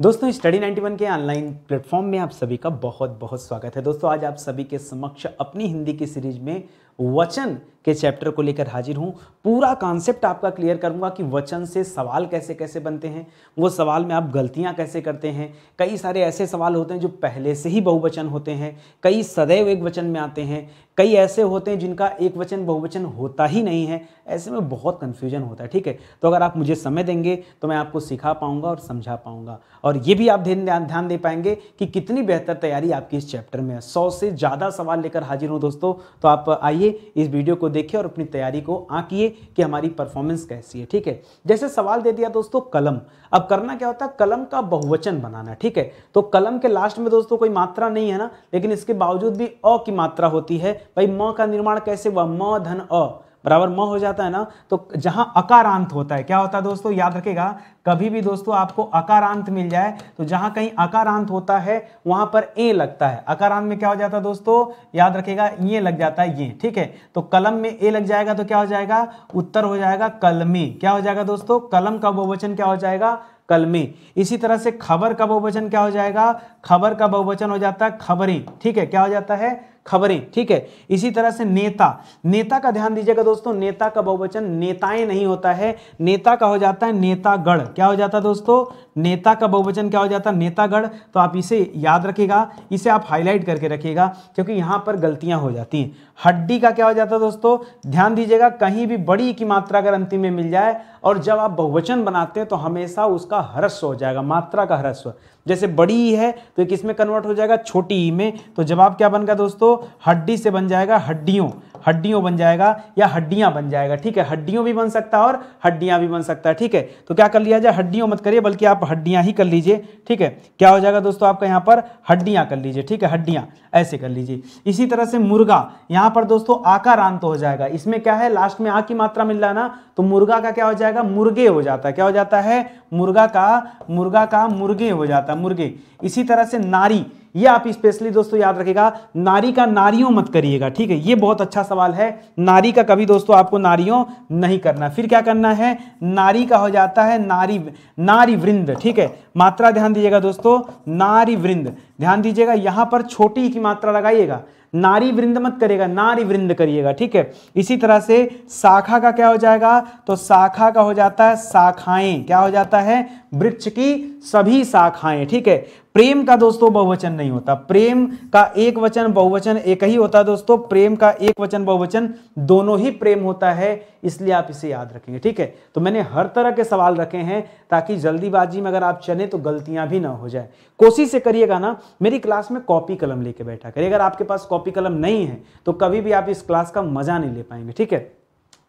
दोस्तों स्टडी 91 के online platform में आप सभी का बहुत बहुत स्वागत है। दोस्तों आज आप सभी के समक्ष अपनी हिंदी की सीरीज में वचन के चैप्टर को लेकर हाजिर हूं। पूरा कॉन्सेप्ट आपका क्लियर करूंगा कि वचन से सवाल कैसे कैसे बनते हैं, वो सवाल में आप गलतियां कैसे करते हैं। कई सारे ऐसे सवाल होते हैं जो पहले से ही बहुवचन होते हैं, कई सदैव एक वचन में आते हैं, कई ऐसे होते हैं जिनका एक वचन बहुवचन होता ही नहीं है। ऐसे में बहुत कन्फ्यूजन होता है। ठीक है, तो अगर आप मुझे समय देंगे तो मैं आपको सिखा पाऊंगा और समझा पाऊंगा, और ये भी आप ध्यान दे पाएंगे कि कितनी बेहतर तैयारी आपकी इस चैप्टर में है। 100 से ज़्यादा सवाल लेकर हाजिर हूँ दोस्तों। तो आप आइए इस वीडियो को देखिए और अपनी तैयारी को आंकिए कि हमारी परफॉर्मेंस कैसी है। ठीक है, जैसे सवाल दे दिया दोस्तों कलम। अब करना क्या होता है, कलम का बहुवचन बनाना। ठीक है, तो कलम के लास्ट में दोस्तों कोई मात्रा नहीं है ना, लेकिन इसके बावजूद भी अ की मात्रा होती है। भाई म का निर्माण कैसे हुआ, म धन अ बराबर म हो जाता है ना। तो जहां अकारांत होता है क्या होता है दोस्तों, याद रखेगा कभी भी दोस्तों आपको अकारांत मिल जाए तो जहां कहीं अकारांत होता है वहां पर ए लगता है। अकारांत में क्या हो जाता है दोस्तों, याद रखेगा ये लग जाता है ये। ठीक है, तो कलम में ए लग जाएगा तो क्या हो जाएगा, उत्तर हो जाएगा कलमी। क्या हो जाएगा दोस्तों, कलम का बहुवचन क्या हो जाएगा, कलमी। इसी तरह से खबर का बहुवचन क्या हो जाएगा, खबर का बहुवचन हो जाता है खबरें। ठीक है, क्या हो जाता है, खबरें। ठीक है, इसी तरह से नेता, नेता का ध्यान दीजिएगा दोस्तों, नेता का बहुवचन नेताएं नहीं होता है, नेता का हो जाता है नेतागढ़। क्या हो जाता है दोस्तों, नेता का बहुवचन क्या हो जाता है, नेतागढ़। तो आप इसे याद रखिएगा, इसे आप हाईलाइट करके रखिएगा क्योंकि यहां पर गलतियां हो जाती हैं। हड्डी का क्या हो जाता है दोस्तों, ध्यान दीजिएगा कहीं भी बड़ी की मात्रा अगर अंतिम में मिल जाए और जब आप बहुवचन बनाते हैं तो हमेशा उसका ह्रस्व हो जाएगा, मात्रा का ह्रस्व। जैसे बड़ी ई है तो किस में कन्वर्ट हो जाएगा, छोटी ई में। तो जवाब क्या बन गया दोस्तों, हड्डी से बन जाएगा हड्डियों, हड्डियों बन जाएगा या हड्डियां बन जाएगा। ठीक है, हड्डियों भी बन सकता है और हड्डियां भी बन सकता है। ठीक है, तो क्या कर लिया जाए, हड्डियों मत करिए बल्कि आप हड्डियां ही कर लीजिए। ठीक है, क्या हो जाएगा दोस्तों आपका यहाँ पर हड्डियां कर लीजिए। ठीक है, हड्डियां ऐसे कर लीजिए। इसी तरह से मुर्गा, यहां पर दोस्तों आकारांत हो जाएगा। इसमें क्या है, लास्ट में आ की मात्रा मिल रहा है ना, तो मुर्गा का क्या हो जाएगा, मुर्गे हो जाता है। क्या हो जाता है, मुर्गा का मुर्गे हो जाता है, मुर्गे। इसी तरह से नारी, ये आप स्पेशली दोस्तों याद रखिएगा, नारी का नारियों मत करिएगा। ठीक है, ये बहुत अच्छा सवाल है। नारी का कभी दोस्तों आपको नारियों नहीं करना। फिर क्या करना है, नारी का हो जाता है नारी, नारी वृंद। ठीक है, मात्रा ध्यान दीजिएगा दोस्तों, नारी वृंद। ध्यान दीजिएगा यहां पर छोटी की मात्रा लगाइएगा, नारी वृंद मत करिएगा, नारी वृंद करिएगा। ठीक है, इसी तरह से शाखा का क्या हो जाएगा, तो शाखा का हो जाता है शाखाएं। क्या हो जाता है, वृक्ष की सभी शाखाएं। ठीक है, प्रेम का दोस्तों बहुवचन नहीं होता, प्रेम का एक वचन बहुवचन एक ही होता है दोस्तों। प्रेम का एक वचन बहुवचन दोनों ही प्रेम होता है, इसलिए आप इसे याद रखेंगे। ठीक है, तो मैंने हर तरह के सवाल रखे हैं ताकि जल्दीबाजी में अगर आप चले तो गलतियां भी ना हो जाए। कोशिश से करिएगा ना, मेरी क्लास में कॉपी कलम लेके बैठा करिए। अगर आपके पास कॉपी कलम नहीं है तो कभी भी आप इस क्लास का मजा नहीं ले पाएंगे। ठीक है,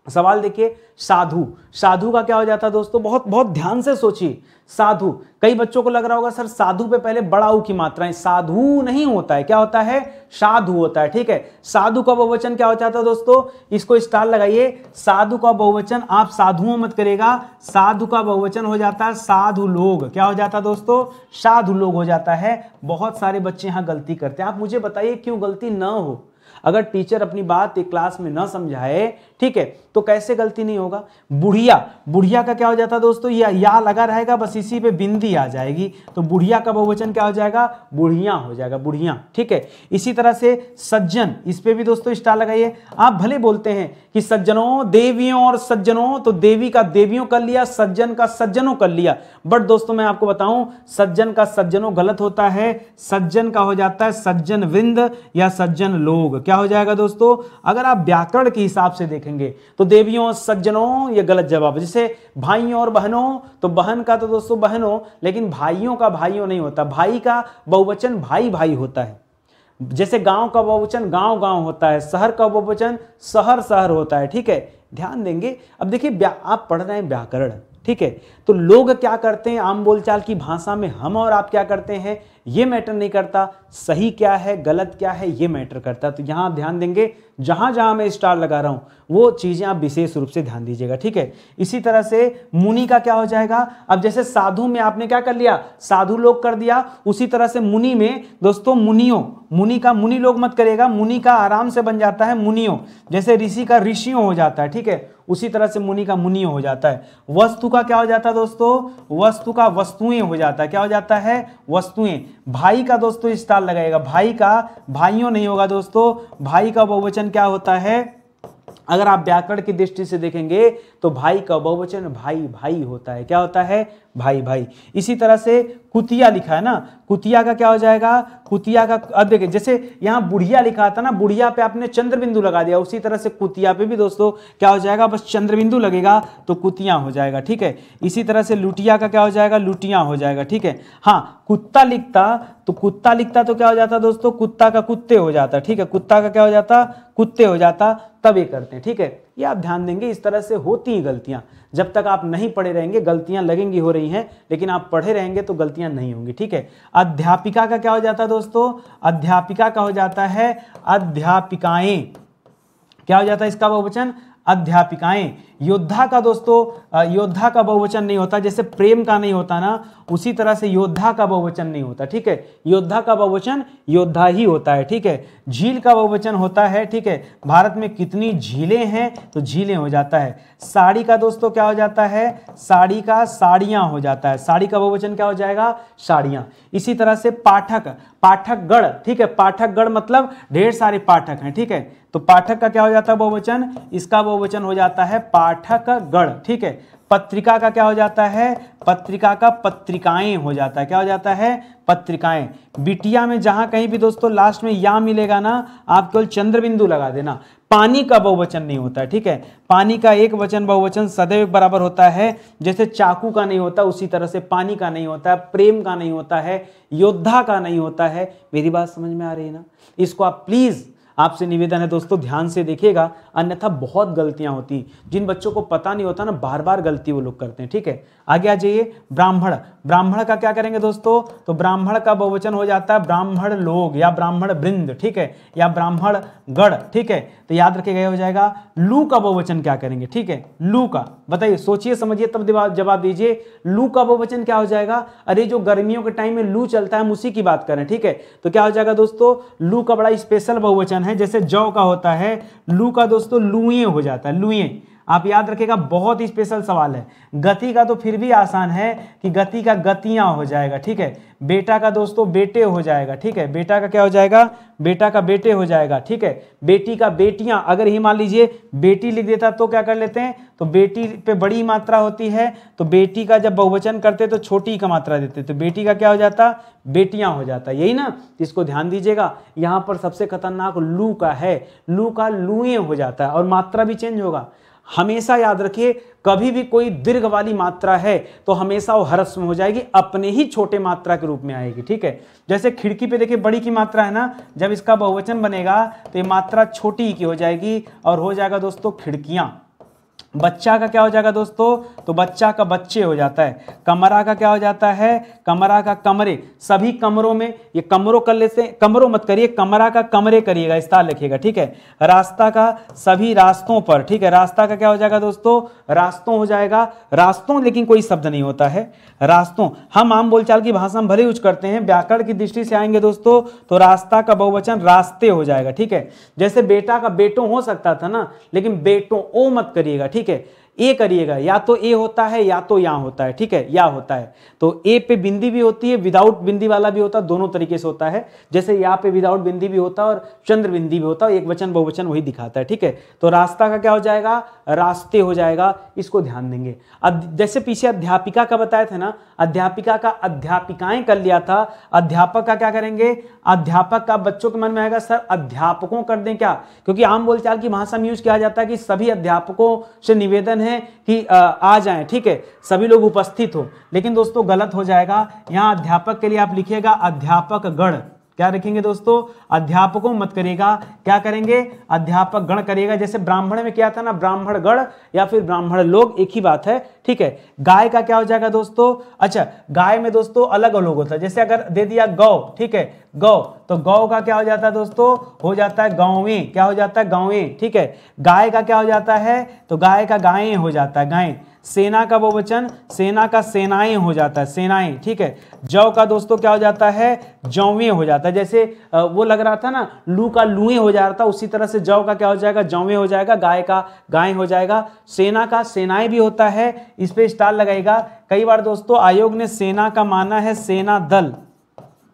सवाल देखिए, साधु, साधु का क्या हो जाता है दोस्तों, बहुत बहुत ध्यान से सोचिए। साधु, कई बच्चों को लग रहा होगा सर साधु पे पहले बड़ा ऊ की मात्रा है, साधु नहीं होता है, क्या होता है, साधु होता है। ठीक है, साधु का बहुवचन क्या हो जाता है दोस्तों, इसको स्टार लगाइए। साधु का बहुवचन आप साधुओं मत करेगा, साधु का बहुवचन हो जाता है साधु लोग। क्या हो जाता है दोस्तों, साधु लोग हो जाता है। बहुत सारे बच्चे यहां गलती करते हैं, आप मुझे बताइए क्यों गलती ना हो। अगर टीचर अपनी बात एक क्लास में ना समझाए, ठीक है, तो कैसे गलती नहीं होगा। बुढ़िया, बुढ़िया का क्या हो जाता है दोस्तों, या लगा रहेगा, बस इसी पे बिंदी आ जाएगी, तो बुढ़िया का बहुवचन क्या हो जाएगा, बुढ़िया हो जाएगा, बुढ़िया। ठीक है, इसी तरह से सज्जन, इस पे भी दोस्तों स्टार लगाइए। आप भले बोलते हैं कि सज्जनों, देवियों और सज्जनों, तो देवी का देवियों कर लिया, सज्जन का सज्जनों कर लिया। बट दोस्तों मैं आपको बताऊं, सज्जन का सज्जनों गलत होता है, सज्जन का हो जाता है सज्जन वृंद या सज्जन लोग। क्या हो जाएगा दोस्तों, अगर आप व्याकरण के हिसाब से देखेंगे तो देवियों सज्जनों ये गलत जवाब। जैसे भाइयों और बहनों, तो बहन का तो दोस्तों बहनों, लेकिन भाइयों का भाइयों नहीं होता, भाई का बहुवचन भाई भाई होता है। जैसे गांव का बहुवचन गांव गांव होता है, शहर का बहुवचन शहर शहर होता है। ठीक है, ध्यान देंगे। अब देखिए आप पढ़ रहे हैं व्याकरण, ठीक है, तो लोग क्या करते हैं आम बोलचाल की भाषा में, हम और आप क्या करते हैं ये मैटर नहीं करता, सही क्या है गलत क्या है ये मैटर करता है। तो यहां आप ध्यान देंगे, जहां जहां मैं स्टार लगा रहा हूं वो चीजें आप विशेष रूप से ध्यान दीजिएगा। ठीक है, इसी तरह से मुनि का क्या हो जाएगा, अब जैसे साधु में आपने क्या कर लिया, साधु लोग कर दिया, उसी तरह से मुनि में दोस्तों मुनियों, मुनि का मुनि लोग मत करेगा, मुनि का आराम से बन जाता है मुनियों। जैसे ऋषि का ऋषियों हो जाता है। ठीक है, उसी तरह से मुनि का मुनि हो जाता है। वस्तु का क्या हो जाता है दोस्तों, वस्तु का वस्तुएं हो जाता है। क्या हो जाता है, वस्तुएं। भाई का दोस्तों स्टार लगाएगा, भाई का भाइयों नहीं होगा दोस्तों, भाई का बहुवचन क्या होता है, अगर आप व्याकरण की दृष्टि से देखेंगे तो भाई का बहुवचन भाई भाई होता है। क्या होता है, भाई भाई। इसी तरह से कुतिया लिखा है ना, कुतिया का क्या हो जाएगा, कुतिया का अब देखिए जैसे यहाँ बुढ़िया लिखा था ना, बुढ़िया पे आपने चंद्र बिंदु लगा दिया, उसी तरह से कुतिया पे भी दोस्तों क्या हो जाएगा, बस चंद्र बिंदु लगेगा तो कुतिया हो जाएगा। ठीक है, इसी तरह से लुटिया का क्या हो जाएगा, लुटिया हो जाएगा। ठीक है, हाँ कुत्ता लिखता तो कुत्ता लिखता तो क्या हो जाता दोस्तों, कुत्ता का कुत्ते हो जाता। ठीक है, कुत्ता का क्या हो जाता, कुत्ते हो जाता। तब ये करते हैं। ठीक है, ये आप ध्यान देंगे, इस तरह से होती हैं गलतियां। जब तक आप नहीं पढ़े रहेंगे गलतियां लगेंगी हो रही हैं, लेकिन आप पढ़े रहेंगे तो गलतियां नहीं होंगी। ठीक है, अध्यापिका का क्या हो जाता है दोस्तों, अध्यापिका का हो जाता है अध्यापिकाएं। क्या हो जाता है इसका बहुवचन, अध्यापिकाएं। योद्धा का दोस्तों योद्धा का बहुवचन नहीं होता, जैसे प्रेम का नहीं होता ना, उसी तरह से योद्धा का बहुवचन नहीं होता। ठीक है, योद्धा का बहुवचन योद्धा ही होता है। ठीक है, झील का बहुवचन होता है। ठीक है, भारत में कितनी झीलें हैं तो झीलें हो जाता है। साड़ी का दोस्तों क्या हो जाता है, साड़ी का साड़ियां हो जाता है। साड़ी का बहुवचन क्या हो जाएगा, साड़ियां। इसी तरह से पाठक, पाठकगण। ठीक है, पाठकगण मतलब ढेर सारे पाठक हैं। ठीक है, तो पाठक का क्या हो जाता है बहुवचन, इसका बहुवचन हो जाता है पाठकगण। ठीक है, पत्रिका का क्या हो जाता है, पत्रिका का पत्रिकाएं हो जाता है। क्या हो जाता है, पत्रिकाएं। बिटिया में जहां कहीं भी दोस्तों लास्ट में या मिलेगा ना, आप केवल चंद्र बिंदु लगा देना। पानी का बहुवचन नहीं होता है। ठीक है, पानी का एक वचन बहुवचन सदैव बराबर होता है, जैसे चाकू का नहीं होता उसी तरह से पानी का नहीं होता है, प्रेम का नहीं होता है, योद्धा का नहीं होता है। मेरी बात समझ में आ रही है ना, इसको आप प्लीज, आपसे निवेदन है दोस्तों ध्यान से देखिएगा, अन्यथा बहुत गलतियां होती, जिन बच्चों को पता नहीं होता ना बार बार गलती वो लोग करते हैं। ठीक है, आगे आ जाइए। ब्राह्मण, ब्राह्मण का क्या करेंगे दोस्तों, तो ब्राह्मण का बहुवचन हो जाता है ब्राह्मण लोग या ब्राह्मण वृंद। ठीक है, या ब्राह्मण गण। ठीक है, तो याद रखिएगा हो जाएगा। लू का बहुवचन क्या करेंगे, ठीक है, लू का बताइए, सोचिए समझिए तब जवाब दीजिए। लू का बहुवचन क्या हो जाएगा, अरे जो गर्मियों के टाइम में लू चलता है हम उसी की बात करें। ठीक है, तो क्या हो जाएगा दोस्तों, लू का बड़ा स्पेशल बहुवचन है, जैसे जौ का होता है, लू का दोस्तों लुए हो जाता है, लुए। आप याद रखिएगा, बहुत ही स्पेशल सवाल है। गति का तो फिर भी आसान है कि गति का गतियां हो जाएगा। ठीक है, बेटा का दोस्तों बेटे हो जाएगा। ठीक है, बेटा का क्या हो जाएगा, बेटा का बेटे हो जाएगा। ठीक है, बेटी का बेटियां, अगर ही मान लीजिए बेटी लिख देता तो क्या कर लेते हैं, तो बेटी पे बड़ी मात्रा होती है, तो बेटी का जब बहुवचन करते तो छोटी का मात्रा देते, तो बेटी का क्या हो जाता, बेटियां हो जाता। यही ना, इसको ध्यान दीजिएगा। यहां पर सबसे खतरनाक लू का है, लू का लुए हो जाता है और मात्रा भी चेंज होगा। हमेशा याद रखिए, कभी भी कोई दीर्घ वाली मात्रा है तो हमेशा वो ह्रस्व में हो जाएगी, अपने ही छोटे मात्रा के रूप में आएगी। ठीक है, जैसे खिड़की पे देखिए बड़ी की मात्रा है ना, जब इसका बहुवचन बनेगा तो ये मात्रा छोटी की हो जाएगी और हो जाएगा दोस्तों खिड़कियां। बच्चा का क्या हो जाएगा दोस्तों, तो बच्चा का बच्चे हो जाता है। कमरा का क्या हो जाता है, कमरा का कमरे। सभी कमरों में, ये कमरों कर लेते हैं, कमरों मत करिए, कमरा का कमरे करिएगा, स्टार लिखिएगा। ठीक है, रास्ता का सभी रास्तों पर। ठीक है, रास्ता का क्या हो जाएगा दोस्तों, रास्तों हो जाएगा। रास्तों लेकिन कोई शब्द नहीं होता है, रास्तों हम आम बोलचाल की भाषा में भले यूज करते हैं, व्याकरण की दृष्टि से आएंगे दोस्तों तो रास्ता का बहुवचन रास्ते हो जाएगा। ठीक है, जैसे बेटा का बेटों हो सकता था ना, लेकिन बेटों ओ मत करिएगा। ठीक है, ए करिएगा, या तो ए होता है या तो या होता है। ठीक है, या होता है, तो ए पे बिंदी भी होती है, विदाउट बिंदी वाला भी होता है, दोनों तरीके से होता है। जैसे या पे विदाउट बिंदी भी होता है और चंद्र बिंदी भी होता है, एक वचन बहुवचन वही दिखाता है। ठीक है, तो रास्ता का क्या हो जाएगा, रास्ते हो जाएगा, इसको ध्यान देंगे। अब जैसे पीछे अध्यापिका का बताया था ना, अध्यापिका का अध्यापिकाएं कर लिया था, अध्यापक का क्या करेंगे, अध्यापक का बच्चों के मन में आएगा सर अध्यापकों कर दें क्या, क्योंकि आम बोलचाल की भाषा में यूज किया जाता है कि सभी अध्यापकों से निवेदन है कि आ जाएं। ठीक है, सभी लोग उपस्थित हो, लेकिन दोस्तों गलत हो जाएगा। यहां अध्यापक के लिए आप लिखिएगा अध्यापक गण। क्या रखेंगे दोस्तों, अध्यापकों मत करिएगा, क्या करेंगे, अध्यापक गण करिएगा। जैसे ब्राह्मण में क्या था ना, ब्राह्मण गण या फिर ब्राह्मण लोग, एक ही बात है। ठीक है, गाय का क्या हो जाएगा दोस्तों, अच्छा गाय में दोस्तों अलग अलग होता है, जैसे अगर दे दिया गौ, ठीक है गौ, तो गौ का क्या हो जाता है दोस्तों, हो जाता है गांवें। क्या हो जाता है, गांवें। ठीक है, गाय का क्या हो जाता है, तो गाय का गायें हो जाता है, गायें। सेना का बहुवचन, सेना का सेनाएं हो जाता है, सेनाएं, ठीक है। जौ का दोस्तों क्या हो जाता है, जौवें हो जाता है। जैसे वो लग रहा था ना, लू का लुएं हो जा रहा था, उसी तरह से जौ का क्या हो जाएगा, जौवें हो जाएगा, गाय का गाय हो जाएगा। सेना का सेनाएं भी होता है, इस पे स्टार लगाएगा। कई बार दोस्तों आयोग ने सेना का माना है सेना दल,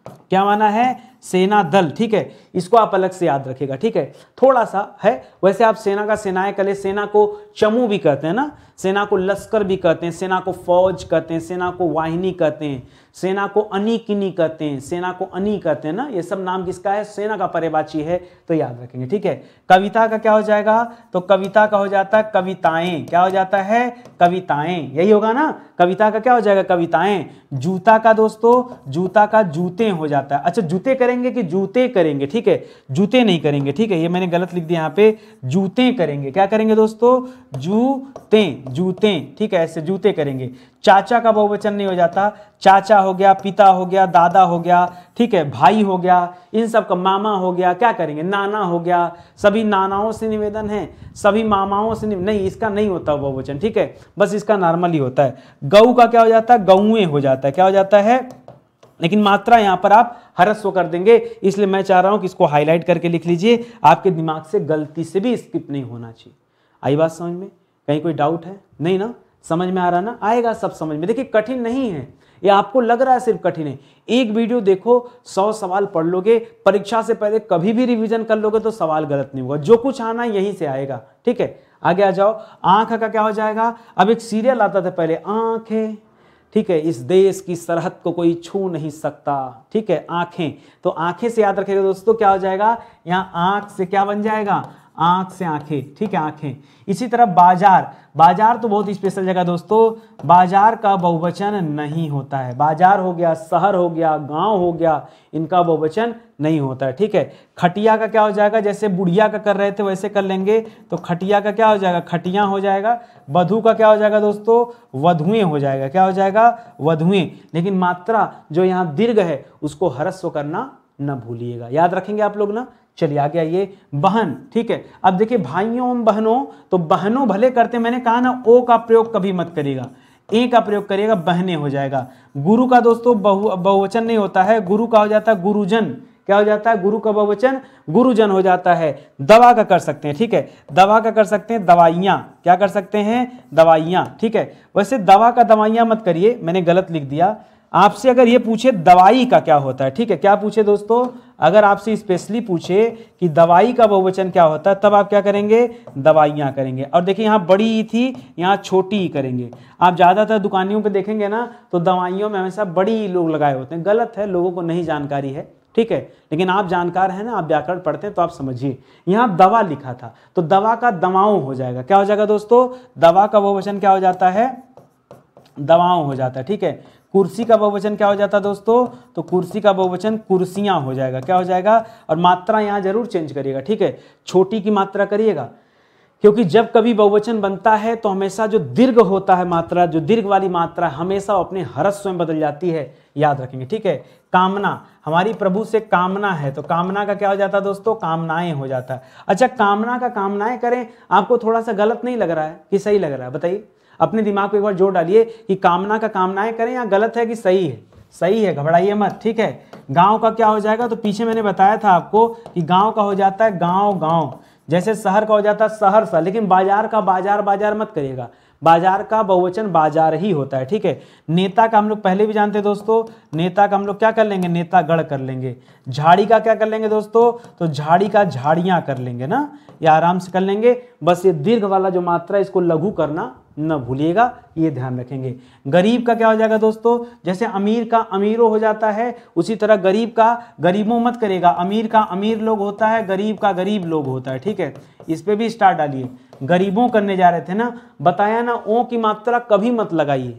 क्या माना है, सेना दल, ठीक है। इसको आप अलग से याद रखिएगा, ठीक है, थोड़ा सा है। वैसे आप सेना का सेनाएं कले, सेना को चमू भी कहते हैं ना, सेना को लश्कर भी कहते हैं, सेना को फौज कहते हैं, सेना को वाहिनी कहते हैं, सेना को अनी किनी कहते हैं, सेना को अनी कहते हैं ना। ये सब नाम किसका है, सेना का पर्यायवाची है, तो याद रखेंगे, ठीक है। कविता का क्या हो जाएगा, तो कविता का हो जाता है कविताएं, क्या हो जाता है, कविताएं, यही होगा ना। कविता का क्या हो जाएगा, कविताएं। जूता का दोस्तों, जूता का जूते हो जाता है। अच्छा, जूते करेंगे कि जूते करेंगे, ठीक है, जूते नहीं करेंगे, ठीक है, ये मैंने गलत लिख दिया यहाँ पे, जूते करेंगे। क्या करेंगे दोस्तों, जूते, जूते, ठीक है, ऐसे जूते करेंगे। चाचा का बहुवचन नहीं हो जाता, चाचा हो गया, पिता हो गया, दादा हो गया, ठीक है, भाई हो गया, इन सब का, मामा हो गया, क्या करेंगे, नाना हो गया। सभी नानाओं से निवेदन है, सभी मामाओं से नहीं, इसका नहीं होता बहुवचन, ठीक है, बस इसका नॉर्मल ही होता है। गऊ का क्या हो जाता है, गौएं हो जाता है, क्या हो जाता है, लेकिन मात्रा यहां पर आप ह्रस्व कर देंगे, इसलिए मैं चाह रहा हूं कि इसको हाईलाइट करके लिख लीजिए, आपके दिमाग से गलती से भी स्किप नहीं होना चाहिए। आई बात समझ में, कहीं कोई डाउट है, नहीं ना, समझ में आ रहा ना, आएगा सब समझ में। देखिए कठिन नहीं है ये, आपको लग रहा है सिर्फ कठिन है। एक वीडियो देखो, 100 सवाल पढ़ लोगे, परीक्षा से पहले कभी भी रिवीजन कर लोगे तो सवाल गलत नहीं होगा, जो कुछ आना है यहीं से आएगा, ठीक है। आगे आ जाओ, आंख का क्या हो जाएगा, अब एक सीरियल आता था पहले, आंखें, ठीक है, इस देश की सरहद को कोई छू नहीं सकता, ठीक है, आंखें, तो आंखें से याद रखेगा दोस्तों, क्या हो जाएगा, यहाँ आंख से क्या बन जाएगा, आंख से आंखें, ठीक है, आंखें। इसी तरह बाजार, बाजार तो बहुत स्पेशल जगह दोस्तों, बाजार का बहुवचन नहीं होता है। बाजार हो गया, शहर हो गया, गांव हो गया, इनका बहुवचन नहीं होता है, ठीक है। खटिया का क्या हो जाएगा, जैसे बुढ़िया का कर रहे थे वैसे कर लेंगे, तो खटिया का क्या हो जाएगा, खटिया हो जाएगा। वधु का क्या हो जाएगा दोस्तों, वधुएं हो जाएगा, क्या हो जाएगा, वधुएं। लेकिन मात्रा जो यहाँ दीर्घ है उसको ह्रस्व करना न भूलिएगा, याद रखेंगे आप लोग ना। चलिए आगे आइए, बहन, ठीक है। अब देखिए भाइयों बहनों, तो बहनों भले करते, मैंने कहा ना ओ का प्रयोग कभी मत करिएगा, ए का प्रयोग करिएगा, बहने हो जाएगा। गुरु का दोस्तों बहुवचन नहीं होता है, गुरु का हो जाता है गुरुजन, क्या हो जाता है, गुरु का बहुवचन गुरुजन हो जाता है। दवा का कर सकते हैं, ठीक है, दवा का कर सकते हैं दवाइयाँ, क्या कर सकते हैं, दवाइयाँ, ठीक है। वैसे दवा का दवाइयाँ मत करिए, मैंने गलत लिख दिया। आपसे अगर ये पूछे दवाई का क्या होता है, ठीक है, क्या पूछे दोस्तों, अगर आपसे स्पेशली पूछे कि दवाई का बहुवचन क्या होता है, तब आप क्या करेंगे, दवाइयाँ करेंगे। और देखिए यहाँ बड़ी ई थी, यहाँ छोटी ई करेंगे। आप ज़्यादातर दुकानियों पे देखेंगे ना, तो दवाइयों में हमेशा बड़ी लोग लगाए होते हैं, गलत है, लोगों को नहीं जानकारी है, ठीक है, लेकिन आप जानकार हैं ना, आप व्याकरण पढ़ते हैं तो आप समझिए। यहाँ दवा लिखा था, तो दवा का दवाओं हो जाएगा, क्या हो जाएगा दोस्तों, दवा का बहुवचन क्या हो जाता है, दवाओं हो जाता है, ठीक है। कुर्सी का बहुवचन क्या हो जाता है दोस्तों, तो कुर्सी का बहुवचन कुर्सियां हो जाएगा, क्या हो जाएगा। और मात्रा यहाँ जरूर चेंज करिएगा, ठीक है, छोटी की मात्रा करिएगा, क्योंकि जब कभी बहुवचन बनता है तो हमेशा जो दीर्घ होता है मात्रा, जो दीर्घ वाली मात्रा हमेशा अपने ह्रस्व में बदल जाती है, याद रखेंगे, ठीक है। कामना, हमारी प्रभु से कामना है, तो कामना का क्या हो जाता है दोस्तों, कामनाएं हो जाता है। अच्छा, कामना का कामनाएं करें, आपको थोड़ा सा गलत नहीं लग रहा है कि सही लग रहा है, बताइए, अपने दिमाग को एक बार जोड़ डालिए कि कामना का कामनाएं करें या गलत है कि सही है, सही है, घबराइए मत, ठीक है। गांव का क्या हो जाएगा, तो पीछे मैंने बताया था आपको कि गांव का हो जाता है गांव गांव, जैसे शहर का हो जाता है सहरसा, लेकिन बाजार का बाजार बाजार मत करिएगा, बाजार का बहुवचन बाजार ही होता है, ठीक है। नेता का हम लोग पहले भी जानते हैं दोस्तों, नेता का हम लोग क्या कर लेंगे, नेतागढ़ कर लेंगे। झाड़ी का क्या कर लेंगे दोस्तों, तो झाड़ी का झाड़ियाँ कर लेंगे ना, या आराम से कर लेंगे। बस ये दीर्घ वाला जो मात्रा है इसको लघु करना न भूलिएगा, ये ध्यान रखेंगे। गरीब का क्या हो जाएगा दोस्तों, जैसे अमीर का अमीरों हो जाता है, उसी तरह गरीब का गरीबों मत करेगा, अमीर का अमीर लोग होता है, गरीब का गरीब लोग होता है, ठीक है। इस पे भी स्टार डालिए, गरीबों करने जा रहे थे ना, बताया ना, ओ की मात्रा कभी मत लगाइए,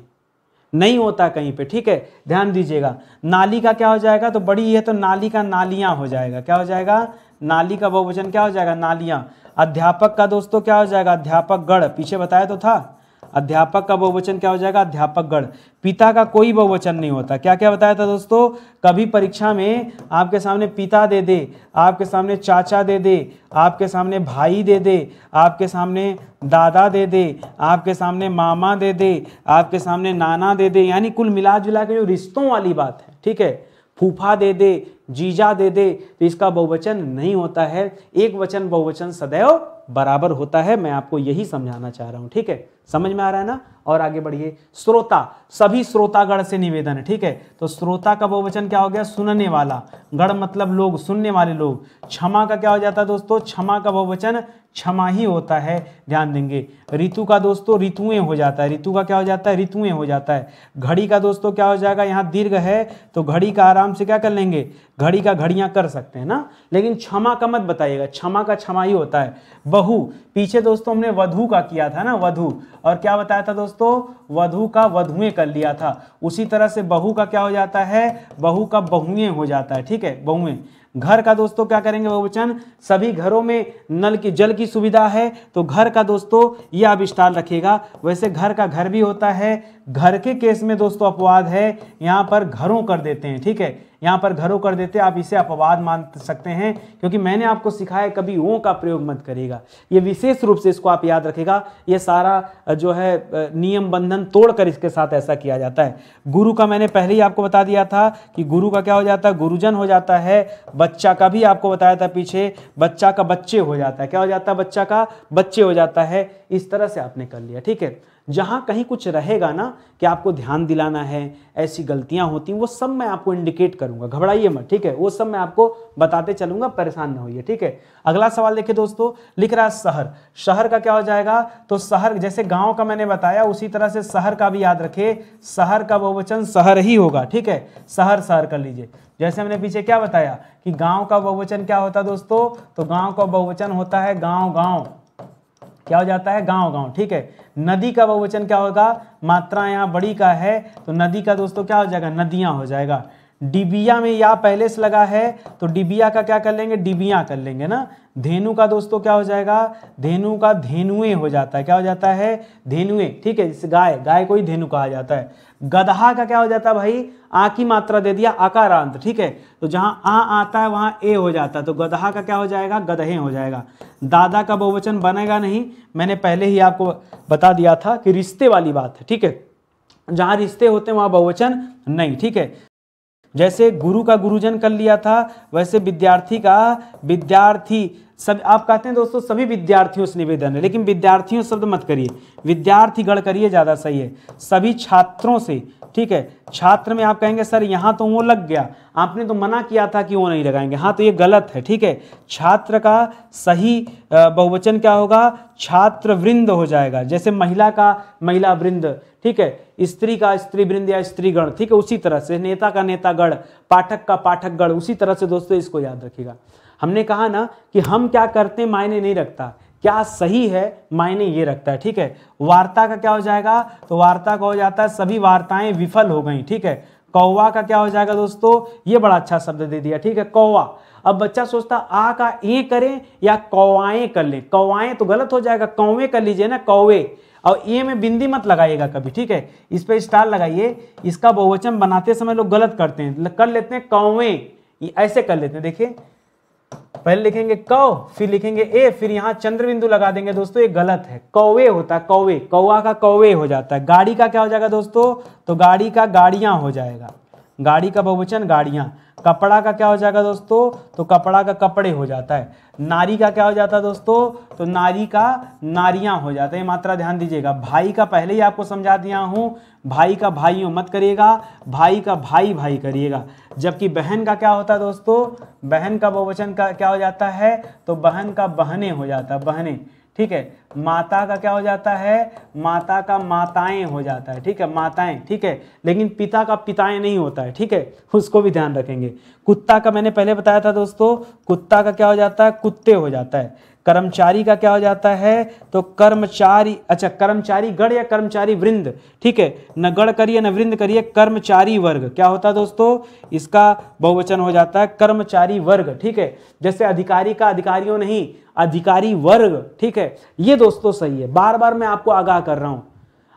नहीं होता कहीं पे, ठीक है, ध्यान दीजिएगा। नाली का क्या हो जाएगा, तो बड़ी है तो नाली का नालियां हो जाएगा, क्या हो जाएगा, नाली का बहुवचन क्या हो जाएगा, नालियां। अध्यापक का दोस्तों क्या हो जाएगा, अध्यापक गढ़, पीछे बताया तो था, अध्यापक का बहुवचन क्या हो जाएगा, अध्यापकगण। पिता का कोई बहुवचन नहीं होता। क्या क्या बताया था दोस्तों, कभी परीक्षा में आपके सामने पिता दे दे, आपके सामने चाचा दे दे, आपके सामने भाई दे दे, आपके सामने दादा दे दे, आपके सामने मामा दे दे, आपके सामने नाना दे दे, यानी कुल मिला जुला के जो रिश्तों वाली बात है, ठीक है, फूफा दे दे, जीजा दे दे, तो इसका बहुवचन नहीं होता है। एक वचन बहुवचन सदैव बराबर होता है। मैं आपको यही समझाना चाह रहा हूं, ठीक है, समझ में आ रहा है ना। और आगे बढ़िए, श्रोता, सभी श्रोतागण से निवेदन है, ठीक है, तो श्रोता का बहुवचन क्या हो गया, सुनने वाला, गण मतलब लोग, सुनने वाले लोग। क्षमा का क्या हो जाता है दोस्तों, क्षमा का बहुवचन क्षमा ही होता है, ध्यान देंगे। ऋतु का दोस्तों ऋतुएं हो जाता है, ऋतु का क्या हो जाता है, ऋतुएं हो जाता है। घड़ी का दोस्तों क्या हो जाएगा, यहाँ दीर्घ है तो घड़ी का आराम से क्या कर लेंगे, घड़ी का घड़ियां कर सकते हैं ना, लेकिन क्षमा का मत बताइएगा, क्षमा का क्षमा ही होता है। बहू, पीछे दोस्तों हमने वधू का किया था ना, वधू, और क्या बताया था दोस्तों, वधू का वधुएं कर लिया था। उसी तरह से बहू का क्या हो जाता है, बहू का बहुएं हो जाता है, ठीक है, बहुएं। घर का दोस्तों क्या करेंगे बहुवचन, सभी घरों में नल की जल की सुविधा है तो घर का दोस्तों ये आप स्टाइल रखिएगा। वैसे घर का घर भी होता है, घर के केस में दोस्तों अपवाद है, यहाँ पर घरों कर देते हैं, ठीक है, यहाँ पर घरों कर देते हैं, आप इसे अपवाद मान सकते हैं, क्योंकि मैंने आपको सिखाया कभी ओ का प्रयोग मत करिएगा। ये विशेष रूप से इसको आप याद रखिएगा, ये सारा जो है नियम बंधन तोड़कर इसके साथ ऐसा किया जाता है। गुरु का मैंने पहले ही आपको बता दिया था कि गुरु का क्या हो जाता है, गुरुजन हो जाता है। बच्चा का भी आपको बताया था पीछे, बच्चा का बच्चे हो जाता है, क्या हो जाता है, बच्चा का बच्चे हो जाता है। इस तरह से आपने कर लिया, ठीक है। जहां कहीं कुछ रहेगा ना कि आपको ध्यान दिलाना है, ऐसी गलतियां होती हैं, वो सब मैं आपको इंडिकेट करूंगा, घबराइए मत, ठीक है, वो सब मैं आपको बताते चलूंगा, परेशान ना होइए, ठीक है। अगला सवाल देखिए दोस्तों, लिख रहा है शहर, शहर का क्या हो जाएगा, तो शहर जैसे गांव का मैंने बताया उसी तरह से शहर का भी याद रखे, शहर का बहुवचन शहर ही होगा, ठीक है, शहर शहर कर लीजिए। जैसे हमने पीछे क्या बताया कि गांव का बहुवचन क्या होता है दोस्तों, तो गांव का बहुवचन होता है गांव गांव, क्या हो जाता है, गांव गांव, ठीक है। नदी का बहुवचन क्या होगा, मात्रा यहाँ बड़ी का है तो नदी का दोस्तों क्या हो जाएगा, नदियां हो जाएगा। डिबिया में या पहले से लगा है तो डिबिया का क्या कर लेंगे, डिबिया कर लेंगे ना। धेनु का दोस्तों क्या हो जाएगा, धेनु का धेनुए हो जाता है, क्या हो जाता है, धेनुए, ठीक है, जैसे गाय, गाय को ही धेनु कहा जाता है। गदहा का क्या हो जाता है भाई, आ की मात्रा दे दिया आकारांत, ठीक है, तो जहां आ आता है वहां ए हो जाता है, तो गदहा का क्या हो जाएगा, गदहे हो जाएगा। दादा का बहुवचन बनेगा नहीं, मैंने पहले ही आपको बता दिया था कि रिश्ते वाली बात है, ठीक है, जहां रिश्ते होते हैं वहां बहुवचन नहीं, ठीक है। जैसे गुरु का गुरुजन कर लिया था, वैसे विद्यार्थी का विद्यार्थी, सब आप कहते हैं दोस्तों सभी विद्यार्थियों से निवेदन है, लेकिन विद्यार्थियों शब्द मत करिए, विद्यार्थी गण करिए, ज़्यादा सही है। सभी छात्रों से, ठीक है, छात्र में आप कहेंगे सर यहाँ तो वो लग गया, आपने तो मना किया था कि वो नहीं लगाएंगे, हाँ तो ये गलत है, ठीक है। छात्र का सही बहुवचन क्या होगा, छात्र वृंद हो जाएगा। जैसे महिला का महिला वृंद, ठीक है, स्त्री का स्त्री वृंद या स्त्रीगण, ठीक है, उसी तरह से नेता का नेतागण, पाठक का पाठकगण, उसी तरह से दोस्तों इसको याद रखिएगा। हमने कहा ना कि हम क्या करते हैं मायने नहीं रखता, क्या सही है मायने ये रखता है, ठीक है। वार्ता का क्या हो जाएगा, तो वार्ता का हो जाता है सभी वार्ताएं विफल हो गई, ठीक है। कौवा का क्या हो जाएगा दोस्तों, ये बड़ा अच्छा शब्द दे दिया, ठीक है, कौवा। अब बच्चा सोचता आ का ए करें या कौवाएं कर लें, कौवाएं तो गलत हो जाएगा, कौवे कर लीजिए ना, कौवे, और ए में बिंदी मत लगाइएगा कभी, ठीक है, इस पे स्टार लगाइए। इसका बहुवचन बनाते समय लोग गलत करते हैं, कर लेते हैं कौवे, ऐसे कर लेते हैं, देखिए पहले लिखेंगे कौ, फिर लिखेंगे ए, फिर यहाँ चंद्र बिंदु लगा देंगे दोस्तों, ये गलत है, कौवे होता है, कौवे, कौवा का कौवे हो जाता है। गाड़ी का क्या हो जाएगा दोस्तों, तो गाड़ी का गाड़ियां हो जाएगा, गाड़ी का बहुवचन गाड़ियां। कपड़ा का क्या हो जाएगा दोस्तों, तो कपड़ा का कपड़े हो जाता है। नारी का क्या हो जाता है दोस्तों, तो नारी का नारियां हो जाता है, मात्रा ध्यान दीजिएगा। भाई का पहले ही आपको समझा दिया हूं, भाई का भाइयों मत करिएगा, भाई का भाई भाई करिएगा। जबकि बहन का क्या होता है दोस्तों, बहन का बहुवचन का क्या हो जाता है, तो बहन का बहने हो जाता है, बहने, ठीक है। माता का क्या हो जाता है, माता का माताएं हो जाता है, ठीक है, माताएं, ठीक है, लेकिन पिता का पिताएं नहीं होता है, ठीक है, उसको भी ध्यान रखेंगे। कुत्ता का मैंने पहले बताया था दोस्तों, कुत्ता का क्या हो जाता है, कुत्ते हो जाता है। कर्मचारी का क्या हो जाता है, तो कर्मचारी, अच्छा कर्मचारी गण या कर्मचारी वृंद, ठीक है, न गण करिए न वृंद करिए, कर्मचारी वर्ग क्या होता है दोस्तों, इसका बहुवचन हो जाता है कर्मचारी वर्ग, ठीक है। जैसे अधिकारी का अधिकारियों नहीं, अधिकारी वर्ग, ठीक है, ये दोस्तों सही है, बार बार मैं आपको आगाह कर रहा हूं।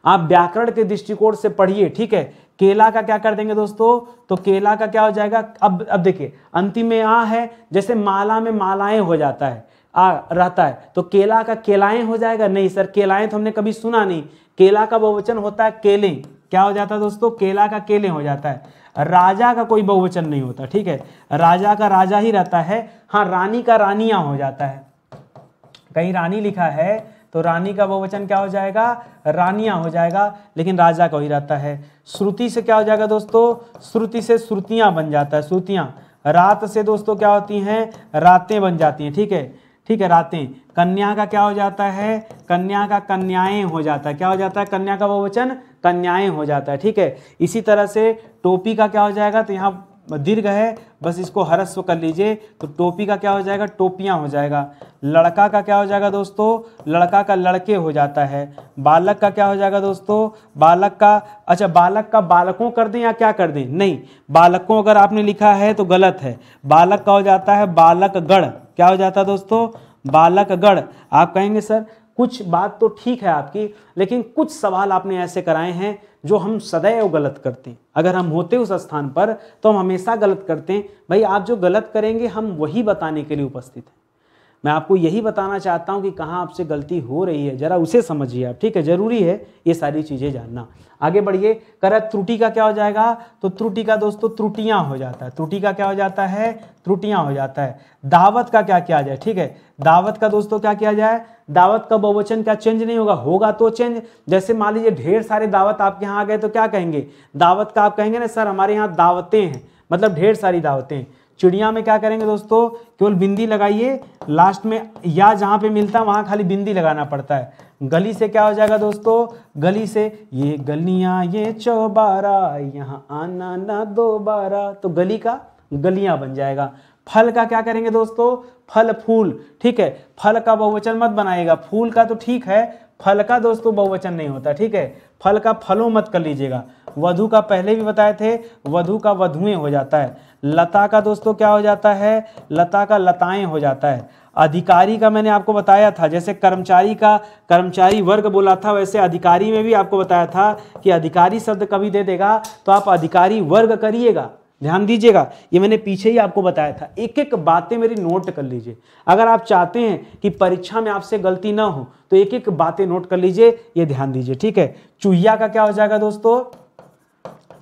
आप व्याकरण के दृष्टिकोण से पढ़िए, ठीक है। केला का क्या कर देंगे दोस्तों, तो केला का क्या हो जाएगा, अब देखिए अंतिम में आ है, जैसे माला में मालाएं हो जाता है, आ रहता है, तो केला का केलाएं हो जाएगा। नहीं सर, केलाएं तो हमने कभी सुना नहीं। केला का बहुवचन होता है केले, क्या हो जाता है दोस्तों, केला का केले हो जाता है। राजा का कोई बहुवचन नहीं होता, ठीक है, राजा का राजा ही रहता है। हाँ, रानी का रानियां हो जाता है, कहीं रानी लिखा है तो रानी का बहुवचन क्या हो जाएगा, रानियां हो जाएगा, लेकिन राजा का ही रहता है। श्रुति से क्या हो जाएगा दोस्तों, श्रुति से श्रुतियां बन जाता है, श्रुतियां। रात से दोस्तों क्या होती हैं, रातें बन जाती हैं, ठीक है, ठीक है, रातें। कन्या का क्या हो जाता है, कन्या का कन्याएं हो जाता है, क्या हो जाता है, कन्या का बहुवचन कन्याएं हो जाता है, ठीक है। इसी तरह से टोपी का क्या हो जाएगा, तो यहाँ दीर्घ है, बस इसको ह्रस्व कर लीजिए, तो टोपी का क्या हो जाएगा, टोपियां हो जाएगा। लड़का का क्या हो जाएगा दोस्तों, लड़का का लड़के हो जाता है। बालक का क्या हो जाएगा दोस्तों, बालक का, अच्छा बालक का बालकों कर दें या क्या कर दें, नहीं, बालकों अगर आपने लिखा है तो गलत है, बालक का हो जाता है बालकगण, क्या हो जाता है दोस्तों, बालकगण। आप कहेंगे सर कुछ बात तो ठीक है आपकी, लेकिन कुछ सवाल आपने ऐसे कराए हैं जो हम सदैव गलत करते हैं। अगर हम होते उस स्थान पर तो हम हमेशा गलत करते हैं। भाई आप जो गलत करेंगे हम वही बताने के लिए उपस्थित हैं। मैं आपको यही बताना चाहता हूं कि कहाँ आपसे गलती हो रही है, जरा उसे समझिए आप, ठीक है। जरूरी है ये सारी चीज़ें जानना। आगे बढ़िए, कर त्रुटि का क्या हो जाएगा, तो त्रुटि का दोस्तों त्रुटियां हो जाता है, त्रुटि का क्या हो जाता है, त्रुटियां हो जाता है। दावत का क्या किया जाए, ठीक है, दावत का दोस्तों क्या किया जाए, दावत का बहुवचन क्या चेंज नहीं होगा, होगा तो चेंज। जैसे मान लीजिए ढेर सारे दावत आपके यहाँ आ गए तो क्या कहेंगे, दावत का आप कहेंगे ना सर हमारे यहाँ दावतें हैं, मतलब ढेर सारी दावतें। चिड़िया में क्या करेंगे दोस्तों, केवल बिंदी लगाइए, लास्ट में या जहाँ पे मिलता है वहाँ खाली बिंदी लगाना पड़ता है। गली से क्या हो जाएगा दोस्तों, गली से ये गलियाँ ये चौबारा, यहाँ आना ना दोबारा, तो गली का गलियाँ बन जाएगा। फल का क्या करेंगे दोस्तों, फल फूल, ठीक है, फल का बहुवचन मत बनाइएगा, फूल का तो ठीक है, फल का दोस्तों बहुवचन नहीं होता, ठीक है, फल का फलों मत कर लीजिएगा। वधु का पहले भी बताए थे, वधु का वधुएं हो जाता है। लता का दोस्तों क्या हो जाता है, लता का लताएं हो जाता है। अधिकारी का मैंने आपको बताया था, जैसे कर्मचारी का कर्मचारी वर्ग बोला था, वैसे अधिकारी में भी आपको बताया था कि अधिकारी शब्द कभी दे देगा तो आप अधिकारी वर्ग करिएगा, ध्यान दीजिएगा, ये मैंने पीछे ही आपको बताया था। एक एक बातें मेरी नोट कर लीजिए, अगर आप चाहते हैं कि परीक्षा में आपसे गलती ना हो तो एक एक बातें नोट कर लीजिए, ये ध्यान दीजिए, ठीक है। चूहिया का क्या हो जाएगा दोस्तों,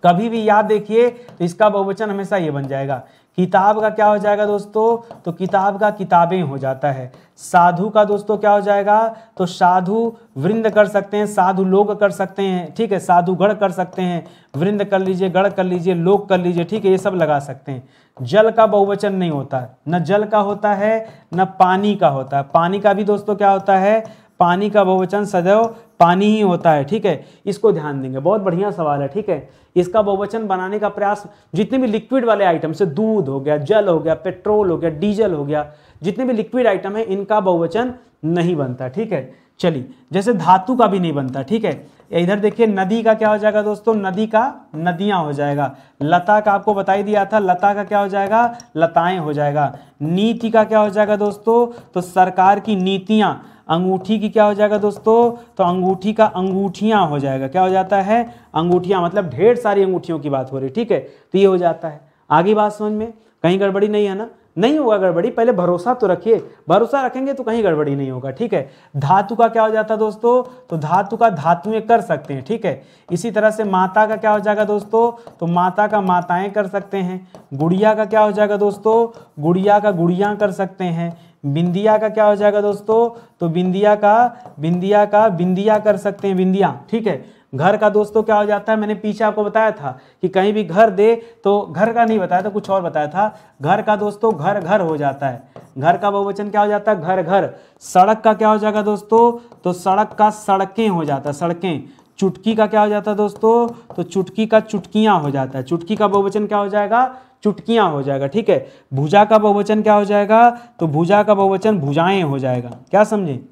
कभी भी याद देखिए तो इसका बहुवचन हमेशा ये बन जाएगा। किताब का क्या हो जाएगा दोस्तों, तो किताब का किताबें हो जाता है। साधु का दोस्तों क्या हो जाएगा, तो साधु वृंद कर सकते हैं, साधु लोग कर सकते हैं, ठीक है, साधु गढ़ कर सकते हैं, वृंद कर लीजिए, गढ़ कर लीजिए, लोग कर लीजिए, ठीक है, ये सब लगा सकते हैं। जल का बहुवचन नहीं होता है, न जल का होता है न पानी का होता है। पानी का भी दोस्तों क्या होता है, पानी का बहुवचन सदैव पानी ही होता है, ठीक है, इसको ध्यान देंगे। बहुत बढ़िया सवाल है, ठीक है। इसका बहुवचन बनाने का प्रयास, जितने भी लिक्विड वाले आइटम से दूध हो गया, जल हो गया, पेट्रोल हो गया, डीजल हो गया, जितने भी लिक्विड आइटम है इनका बहुवचन नहीं बनता, ठीक है। चलिए, जैसे धातु का भी नहीं बनता, ठीक है। इधर देखिए नदी का क्या हो जाएगा दोस्तों, नदी का नदियां हो जाएगा। लता का आपको बता ही दिया था, लता का क्या हो जाएगा, लताएं हो जाएगा। नीति का क्या हो जाएगा दोस्तों, तो सरकार की नीतियां। अंगूठी की क्या हो जाएगा दोस्तों, तो अंगूठी का अंगूठियां हो जाएगा, क्या हो जाता है, अंगूठियां, मतलब ढेर सारी अंगूठियों की बात हो रही, ठीक है, तो ये हो जाता है। आगे बात समझ में, कहीं गड़बड़ी नहीं है ना, नहीं होगा गड़बड़ी, पहले भरोसा तो रखिए, भरोसा रखेंगे तो कहीं गड़बड़ी नहीं होगा, ठीक है। धातु का क्या हो जाता है दोस्तों, तो धातु का धातुएं कर सकते हैं, ठीक है। इसी तरह से माता का क्या हो जाएगा दोस्तों, तो माता का माताएं कर सकते हैं। गुड़िया का क्या हो जाएगा दोस्तों, गुड़िया का गुड़ियां कर सकते हैं। बिंदिया का क्या हो जाएगा दोस्तों, तो बिंदिया का बिंदिया कर सकते हैं, बिंदिया, ठीक है। घर का दोस्तों क्या हो जाता है, मैंने पीछे आपको बताया था कि कहीं भी घर दे तो घर का नहीं बताया था, कुछ और बताया था। घर का दोस्तों घर घर हो जाता है, घर का बहुवचन क्या हो जाता है, घर घर। सड़क का क्या हो जाएगा दोस्तों, तो सड़क का सड़कें हो जाता है, सड़कें। चुटकी का क्या हो जाता है दोस्तों, तो चुटकी का चुटकियां हो जाता है, चुटकी का बहुवचन क्या हो जाएगा, चुटकियां हो जाएगा, ठीक है। भुजा का बहुवचन क्या हो जाएगा, तो भुजा का बहुवचन भुजाएं हो जाएगा, क्या समझे।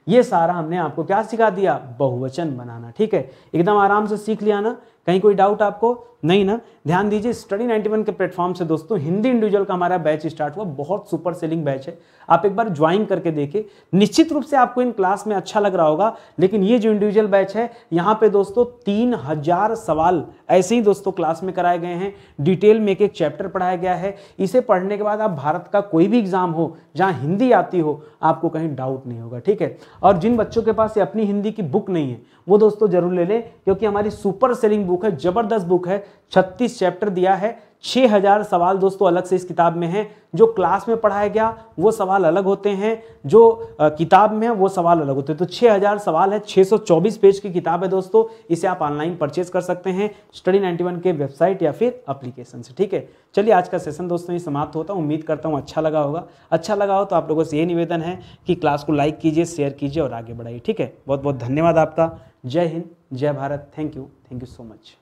ये सारा हमने आपको क्या सिखा दिया, बहुवचन बनाना, ठीक है। एकदम आराम से सीख लिया ना, कहीं कोई डाउट आपको, नहीं ना? ध्यान दीजिए, स्टडी 91 के प्लेटफॉर्म से दोस्तों हिंदी इंडिविजुअल का हमारा बैच स्टार्ट हुआ, बहुत सुपर सेलिंग बैच है। आप एक बार ज्वाइन करके देखिए, निश्चित रूप से आपको इन क्लास में अच्छा लग रहा होगा। लेकिन ये जो इंडिविजुअल बैच है, यहाँ पे दोस्तों 3000 सवाल ऐसे ही दोस्तों क्लास में कराए गए हैं, डिटेल में एक एक चैप्टर पढ़ाया गया है। इसे पढ़ने के बाद आप भारत का कोई भी एग्जाम हो जहाँ हिंदी आती हो, आपको कहीं डाउट नहीं होगा, ठीक है। और जिन बच्चों के पास ये अपनी हिंदी की बुक नहीं है, वो दोस्तों जरूर ले लें, क्योंकि हमारी सुपर सेलिंग बुक है, जबरदस्त बुक है। 36 चैप्टर दिया है, 6000 सवाल दोस्तों अलग से इस किताब में है। जो क्लास में पढ़ाया गया वो सवाल अलग होते हैं, जो किताब में है वो सवाल अलग होते हैं। तो 6000 सवाल है, 624 पेज की किताब है दोस्तों। इसे आप ऑनलाइन परचेज कर सकते हैं स्टडी 91 के वेबसाइट या फिर एप्लीकेशन से, ठीक है। चलिए आज का सेशन दोस्तों ये समाप्त होता है। उम्मीद करता हूँ अच्छा लगा होगा। अच्छा लगा हो तो आप लोगों से ये निवेदन है कि क्लास को लाइक कीजिए, शेयर कीजिए और आगे बढ़ाइए, ठीक है। बहुत बहुत धन्यवाद आपका। जय हिंद, जय Bharat. Thank you so much.